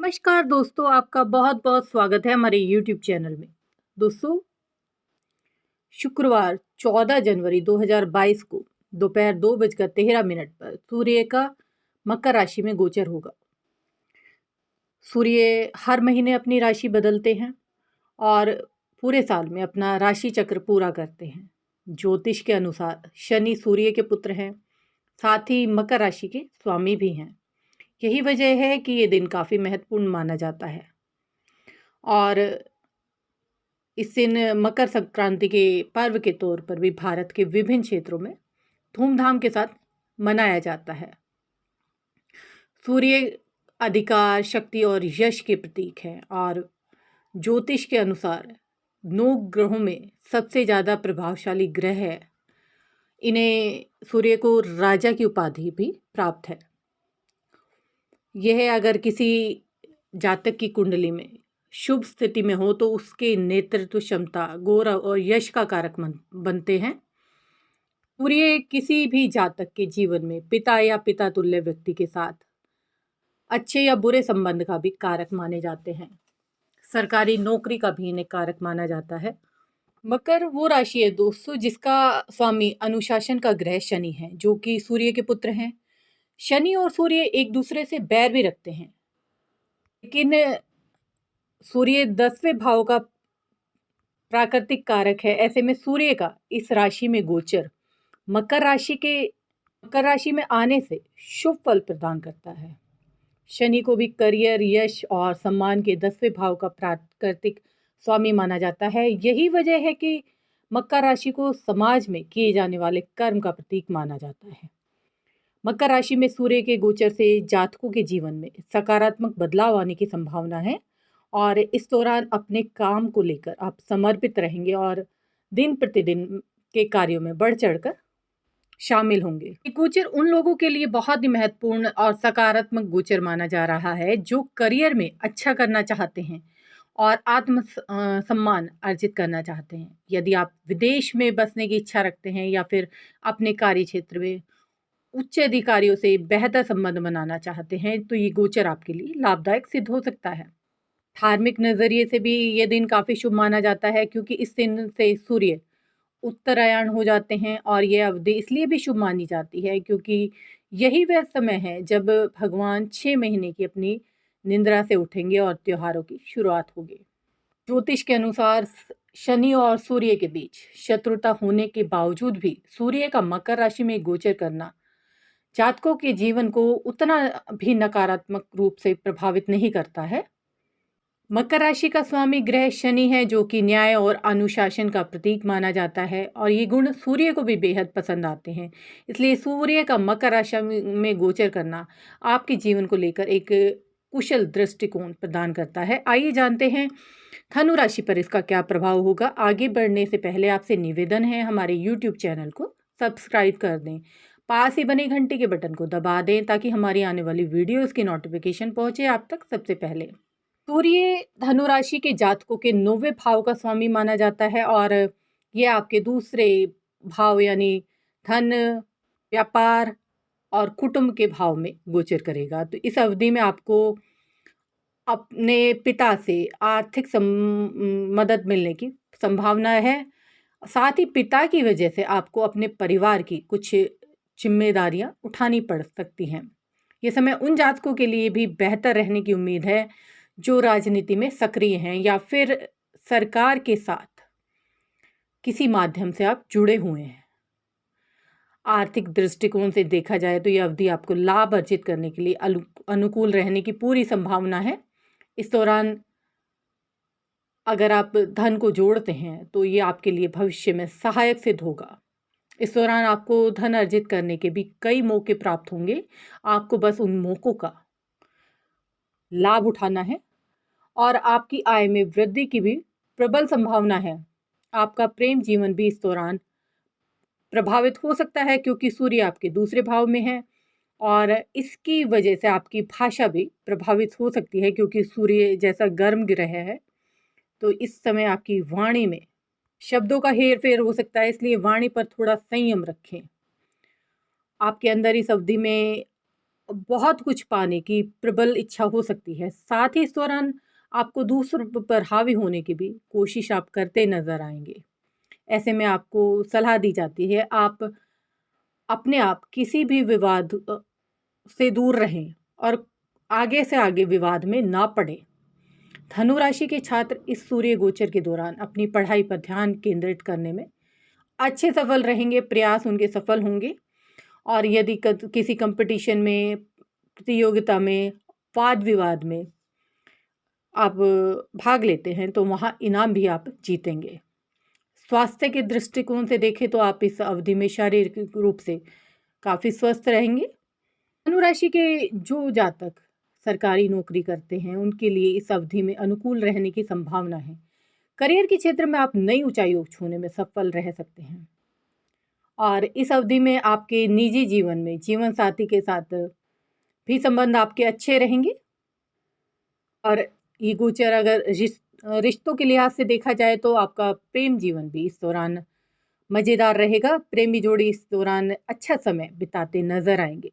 नमस्कार दोस्तों, आपका बहुत बहुत स्वागत है हमारे YouTube चैनल में। दोस्तों, शुक्रवार 14 जनवरी 2022 को दोपहर 2:13 पर सूर्य का मकर राशि में गोचर होगा। सूर्य हर महीने अपनी राशि बदलते हैं और पूरे साल में अपना राशि चक्र पूरा करते हैं। ज्योतिष के अनुसार शनि सूर्य के पुत्र हैं, साथ ही मकर राशि के स्वामी भी हैं। यही वजह है कि ये दिन काफ़ी महत्वपूर्ण माना जाता है और इस दिन मकर संक्रांति के पर्व के तौर पर भी भारत के विभिन्न क्षेत्रों में धूमधाम के साथ मनाया जाता है। सूर्य अधिकार, शक्ति और यश के प्रतीक है और ज्योतिष के अनुसार 9 ग्रहों में सबसे ज़्यादा प्रभावशाली ग्रह है। इन्हें सूर्य को राजा की उपाधि भी प्राप्त है। यह अगर किसी जातक की कुंडली में शुभ स्थिति में हो तो उसके नेतृत्व क्षमता, गौरव और यश का कारक बनते हैं। सूर्य किसी भी जातक के जीवन में पिता या पिता तुल्य व्यक्ति के साथ अच्छे या बुरे संबंध का भी कारक माने जाते हैं। सरकारी नौकरी का भी इन्हें कारक माना जाता है। मकर वो राशि है दोस्तों जिसका स्वामी अनुशासन का ग्रह शनि है, जो कि सूर्य के पुत्र हैं। शनि और सूर्य एक दूसरे से बैर भी रखते हैं, लेकिन सूर्य 10वें भाव का प्राकृतिक कारक है। ऐसे में सूर्य का इस राशि में गोचर मकर राशि में आने से शुभ फल प्रदान करता है। शनि को भी करियर, यश और सम्मान के 10वें भाव का प्राकृतिक स्वामी माना जाता है। यही वजह है कि मकर राशि को समाज में किए जाने वाले कर्म का प्रतीक माना जाता है। मकर राशि में सूर्य के गोचर से जातकों के जीवन में सकारात्मक बदलाव आने की संभावना है और इस दौरान अपने काम को लेकर आप समर्पित रहेंगे और दिन प्रतिदिन के कार्यों में बढ़ चढ़कर शामिल होंगे। ये गोचर उन लोगों के लिए बहुत ही महत्वपूर्ण और सकारात्मक गोचर माना जा रहा है जो करियर में अच्छा करना चाहते हैं और आत्म सम्मान अर्जित करना चाहते हैं। यदि आप विदेश में बसने की इच्छा रखते हैं या फिर अपने कार्य क्षेत्र में उच्च अधिकारियों से बेहतर संबंध बनाना चाहते हैं तो ये गोचर आपके लिए लाभदायक सिद्ध हो सकता है। धार्मिक नज़रिए से भी ये दिन काफ़ी शुभ माना जाता है, क्योंकि इस दिन से सूर्य उत्तरायण हो जाते हैं और ये अवधि इसलिए भी शुभ मानी जाती है क्योंकि यही वह समय है जब भगवान 6 महीने की अपनी निंद्रा से उठेंगे और त्योहारों की शुरुआत होगी। ज्योतिष के अनुसार शनि और सूर्य के बीच शत्रुता होने के बावजूद भी सूर्य का मकर राशि में गोचर करना जातकों के जीवन को उतना भी नकारात्मक रूप से प्रभावित नहीं करता है। मकर राशि का स्वामी ग्रह शनि है, जो कि न्याय और अनुशासन का प्रतीक माना जाता है और ये गुण सूर्य को भी बेहद पसंद आते हैं। इसलिए सूर्य का मकर राशि में गोचर करना आपके जीवन को लेकर एक कुशल दृष्टिकोण प्रदान करता है। आइए जानते हैं धनु राशि पर इसका क्या प्रभाव होगा। आगे बढ़ने से पहले आपसे निवेदन है, हमारे YouTube चैनल को सब्सक्राइब कर दें, पास ही बने घंटी के बटन को दबा दें ताकि हमारी आने वाली वीडियोस की नोटिफिकेशन पहुंचे आप तक सबसे पहले। सूर्य धनु राशि के जातकों के 9वें भाव का स्वामी माना जाता है और ये आपके दूसरे भाव यानी धन, व्यापार और कुटुंब के भाव में गोचर करेगा। तो इस अवधि में आपको अपने पिता से आर्थिक मदद मिलने की संभावना है। साथ ही पिता की वजह से आपको अपने परिवार की कुछ जिम्मेदारियां उठानी पड़ सकती हैं। ये समय उन जातकों के लिए भी बेहतर रहने की उम्मीद है जो राजनीति में सक्रिय हैं या फिर सरकार के साथ किसी माध्यम से आप जुड़े हुए हैं। आर्थिक दृष्टिकोण से देखा जाए तो यह अवधि आपको लाभ अर्जित करने के लिए अनुकूल रहने की पूरी संभावना है। इस दौरान अगर आप धन को जोड़ते हैं तो ये आपके लिए भविष्य में सहायक सिद्ध होगा। इस दौरान आपको धन अर्जित करने के भी कई मौके प्राप्त होंगे। आपको बस उन मौकों का लाभ उठाना है और आपकी आय में वृद्धि की भी प्रबल संभावना है। आपका प्रेम जीवन भी इस दौरान प्रभावित हो सकता है क्योंकि सूर्य आपके दूसरे भाव में है और इसकी वजह से आपकी भाषा भी प्रभावित हो सकती है, क्योंकि सूर्य जैसा गर्म ग्रह है तो इस समय आपकी वाणी में शब्दों का हेर फेर हो सकता है। इसलिए वाणी पर थोड़ा संयम रखें। आपके अंदर इस अवधि में बहुत कुछ पाने की प्रबल इच्छा हो सकती है। साथ ही इस दौरान आपको दूसरों पर हावी होने की भी कोशिश आप करते नज़र आएँगे। ऐसे में आपको सलाह दी जाती है आप अपने आप किसी भी विवाद से दूर रहें और आगे से आगे विवाद में ना पड़ें। धनु राशि के छात्र इस सूर्य गोचर के दौरान अपनी पढ़ाई पर ध्यान केंद्रित करने में अच्छे सफल रहेंगे, प्रयास उनके सफल होंगे। और यदि किसी कंपटीशन में, प्रतियोगिता में, वाद विवाद में आप भाग लेते हैं तो वहाँ इनाम भी आप जीतेंगे। स्वास्थ्य के दृष्टिकोण से देखें तो आप इस अवधि में शारीरिक रूप से काफ़ी स्वस्थ रहेंगे। धनु राशि के जो जातक सरकारी नौकरी करते हैं उनके लिए इस अवधि में अनुकूल रहने की संभावना है। करियर के क्षेत्र में आप नई ऊंचाइयों को छूने में सफल रह सकते हैं। और इस अवधि में आपके निजी जीवन में जीवन साथी के साथ भी संबंध आपके अच्छे रहेंगे। और ये गोचर अगर रिश्तों के लिहाज से देखा जाए तो आपका प्रेम जीवन भी इस दौरान मज़ेदार रहेगा। प्रेमी जोड़ी इस दौरान अच्छा समय बिताते नजर आएंगे,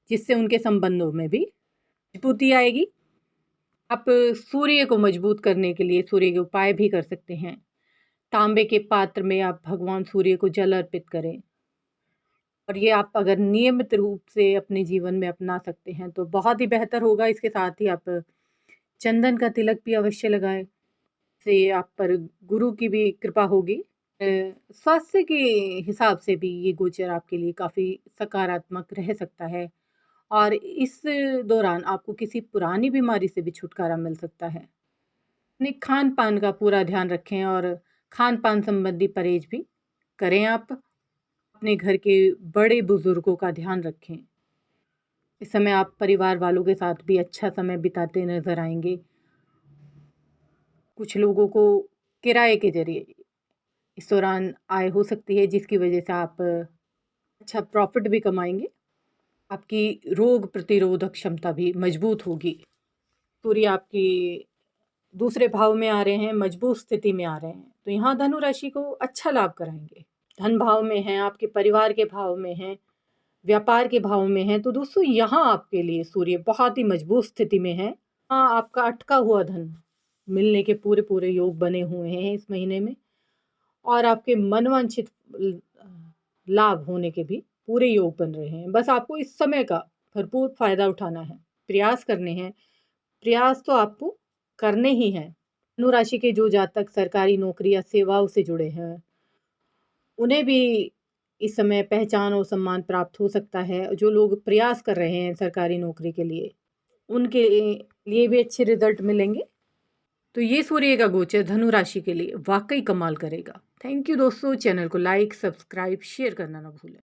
जिससे उनके संबंधों में भी मजबूती आएगी। आप सूर्य को मजबूत करने के लिए सूर्य के उपाय भी कर सकते हैं। तांबे के पात्र में आप भगवान सूर्य को जल अर्पित करें, और ये आप अगर नियमित रूप से अपने जीवन में अपना सकते हैं तो बहुत ही बेहतर होगा। इसके साथ ही आप चंदन का तिलक भी अवश्य लगाएं, से आप पर गुरु की भी कृपा होगी। स्वास्थ्य के हिसाब से भी ये गोचर आपके लिए काफ़ी सकारात्मक रह सकता है, और इस दौरान आपको किसी पुरानी बीमारी से भी छुटकारा मिल सकता है। अपने खान पान का पूरा ध्यान रखें और खान पान संबंधी परहेज भी करें। आप अपने घर के बड़े बुजुर्गों का ध्यान रखें। इस समय आप परिवार वालों के साथ भी अच्छा समय बिताते नजर आएंगे। कुछ लोगों को किराए के जरिए इस दौरान आय हो सकती है, जिसकी वजह से आप अच्छा प्रॉफिट भी कमाएंगे। आपकी रोग प्रतिरोधक क्षमता भी मजबूत होगी। सूर्य आपकी दूसरे भाव में आ रहे हैं, मजबूत स्थिति में आ रहे हैं, तो यहाँ धनु राशि को अच्छा लाभ कराएंगे। धन भाव में हैं, आपके परिवार के भाव में हैं, व्यापार के भाव में हैं, तो दोस्तों यहाँ आपके लिए सूर्य बहुत ही मजबूत स्थिति में है। हाँ, आपका अटका हुआ धन मिलने के पूरे पूरे योग बने हुए हैं इस महीने में, और आपके मनवांछित लाभ होने के भी पूरे योग बन रहे हैं। बस आपको इस समय का भरपूर फायदा उठाना है, प्रयास करने हैं। प्रयास तो आपको करने ही हैं। धनु राशि के जो जातक सरकारी नौकरी या सेवाओं से जुड़े हैं उन्हें भी इस समय पहचान और सम्मान प्राप्त हो सकता है। जो लोग प्रयास कर रहे हैं सरकारी नौकरी के लिए, उनके लिए भी अच्छे रिजल्ट मिलेंगे। तो ये सूर्य का गोचर धनु राशि के लिए वाकई कमाल करेगा। थैंक यू दोस्तों, चैनल को लाइक, सब्सक्राइब, शेयर करना ना भूलें।